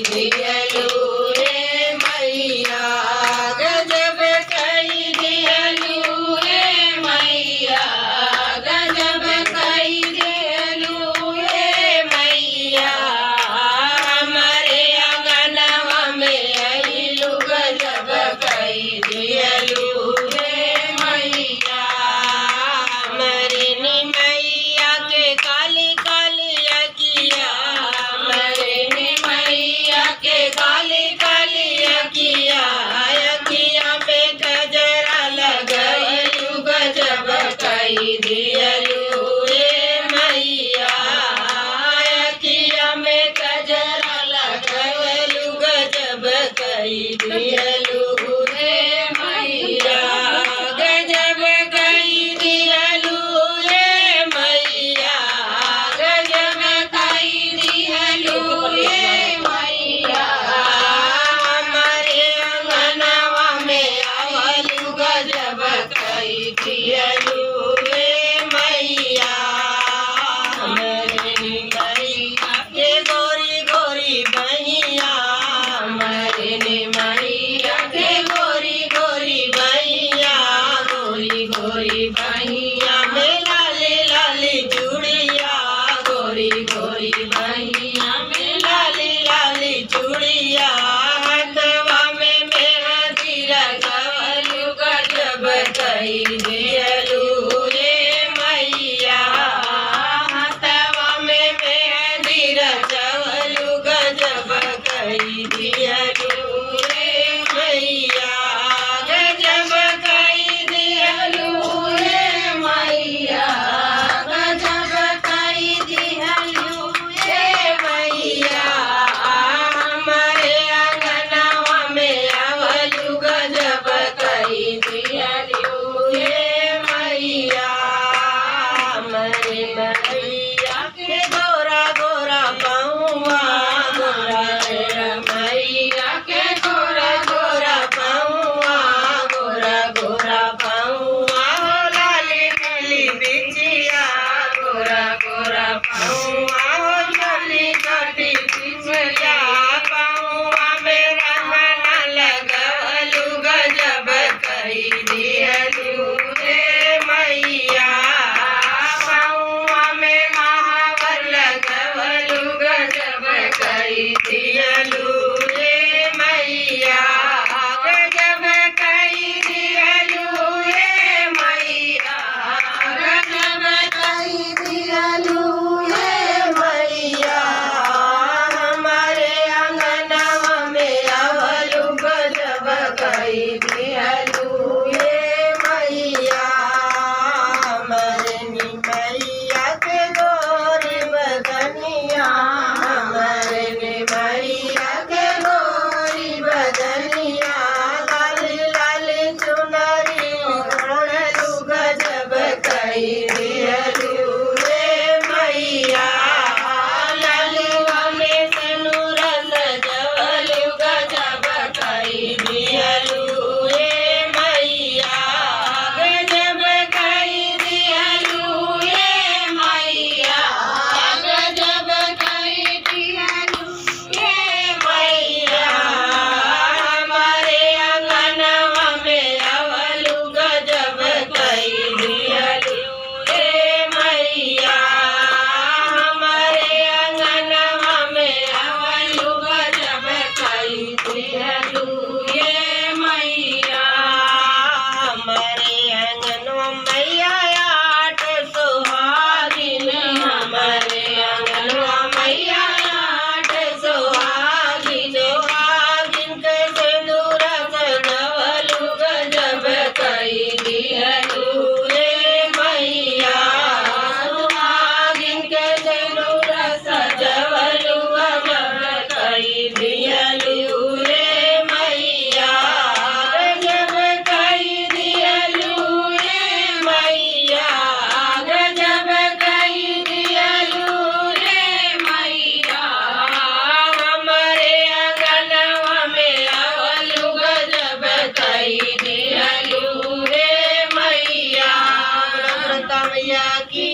दियलू रे मैया गजब कई दियलू रे मैया गजब कई दियलू रे मैया हमारे अंगनवा में आइलू गजब कई दियलू रे मैया हमारे मैया के काली काली अखिया हमारे मैया के काली काली अखिया अखिया पे गजरा लगलू गजब कई दियलू रे मैया अखिया में गजरा लगलू गजब कई दियलू रे मैया गजब कई दियलू रे मैया गजब कई दियलू रे मैया हमारे अंगनवा में आवलू गजब कई दियलू रे मैया हमारे मैया के गोरी गोरी बहिया हमारे मैया के गोरी गोरी बहिया गोरी गोरी बहिया में लाली लाली चूड़िया गोरी गोरी बहिया में लाली लाली चूड़िया हाथवा में मेहंदी लगवलू गजब कई दियलू रे मैया हाथवा में मेहंदी रचवलू गजब कई दियलू रे मैया गजब कई दियलू रे मैया गजब कई दियलू रे मैया हमारे अंगनवा में आवलू गजब कई दियलू रे मैया हमारे मैया के गोरा गोरा पहुआ गोरा गोरा मैया के गोरा गोरा पहुआ गोरा गोरा पहुआ हो लाली लाली बिछिया गोरा गोरा पहुआ हो लाली लाली बिछिया पहुआ में रमना लगवलू गजब कई दियलू रे मैया पहुआ में महावर लगवलू गजब कई दियलू रे मैया गजब कई दियलू रे मैया गजब कई दियलू रे मैया हमारे अंगनवा में आवलू गजब कई दियलू रे मैया हमारे मैया के गोरी बदनिया हमारे मैया के गोरी बदनिया लाली लाली चुनरी ओढ़लू गजब कई दियलू रे मैया लालवा में सनूर सजवलू गजब कई दियलू रे मैया गजब कई दियलू रे मैया गजब कई दियलू रे मैया हमारे अंगनवा में आवलू गजब कई दियलू रे मैया हमारे अंगनवा में आवलू गजब कई दियलू रे मैया हमारे अंगनवा मैया आठ सुहागिन हमारे अंगनवा मैया आठ सुहागिन सुहागिन के सिंदूर सजवलू गजब कई दियलू रे मैया सुहागिन के सिंदूर सजवलू गजब कई दियलू रे मैया गजब कई दियलू रे मैया गजब कई दियलू रे मैया हमारे अंगनवा में आवलू गजब कई दियलू रे मैया मैया की